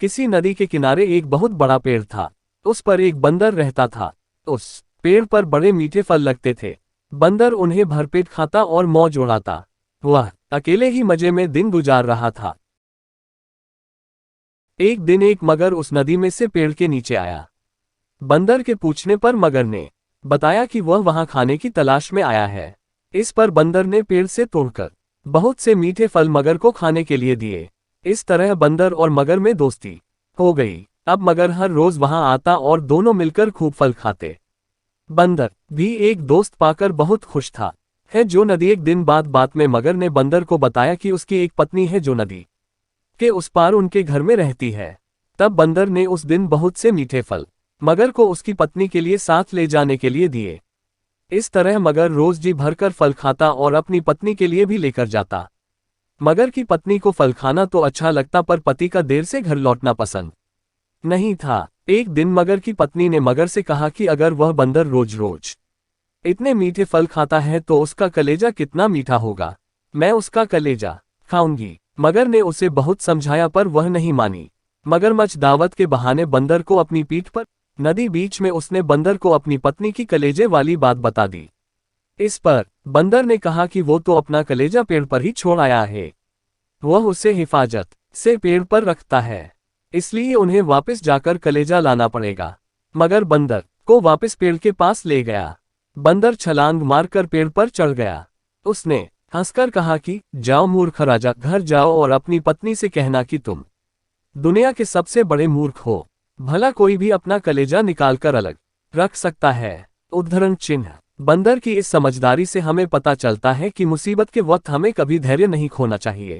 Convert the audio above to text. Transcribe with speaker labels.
Speaker 1: किसी नदी के किनारे एक बहुत बड़ा पेड़ था। उस पर एक बंदर रहता था। उस पेड़ पर बड़े मीठे फल लगते थे। बंदर उन्हें भरपेट खाता और मौज उड़ाता। वह अकेले ही मजे में दिन गुजार रहा था। एक दिन एक मगर उस नदी में से पेड़ के नीचे आया। बंदर के पूछने पर मगर ने बताया कि वह वहां खाने की तलाश में आया है। इस पर बंदर ने पेड़ से तोड़कर बहुत से मीठे फल मगर को खाने के लिए दिए। इस तरह बंदर और मगर में दोस्ती हो गई। अब मगर हर रोज वहां आता और दोनों मिलकर खूब फल खाते। बंदर भी एक दोस्त पाकर बहुत खुश था। है जो नदी एक दिन बात में मगर ने बंदर को बताया कि उसकी एक पत्नी है जो नदी के उस पार उनके घर में रहती है। तब बंदर ने उस दिन बहुत से मीठे फल मगर को उसकी पत्नी के लिए साथ ले जाने के लिए दिए। इस तरह मगर रोज जी भरकर फल खाता और अपनी पत्नी के लिए भी लेकर जाता। मगर की पत्नी को फल खाना तो अच्छा लगता पर पति का देर से घर लौटना पसंद नहीं था। एक दिन मगर की पत्नी ने मगर से कहा कि अगर वह बंदर रोज रोज इतने मीठे फल खाता है तो उसका कलेजा कितना मीठा होगा। मैं उसका कलेजा खाऊंगी। मगर ने उसे बहुत समझाया पर वह नहीं मानी। मगरमच्छ दावत के बहाने बंदर को अपनी पीठ पर नदी बीच में उसने बंदर को अपनी पत्नी की कलेजे वाली बात बता दी। इस पर बंदर ने कहा कि वो तो अपना कलेजा पेड़ पर ही छोड़ आया है। वह उसे हिफाजत से पेड़ पर रखता है, इसलिए उन्हें वापस जाकर कलेजा लाना पड़ेगा। मगर बंदर को वापस पेड़ के पास ले गया। बंदर छलांग मारकर पेड़ पर चढ़ गया। उसने हंसकर कहा कि जाओ मूर्ख राजा, घर जाओ और अपनी पत्नी से कहना कि तुम दुनिया के सबसे बड़े मूर्ख हो। भला कोई भी अपना कलेजा निकालकर अलग रख सकता है। उद्धरण चिन्ह। बंदर की इस समझदारी से हमें पता चलता है कि मुसीबत के वक्त हमें कभी धैर्य नहीं खोना चाहिए।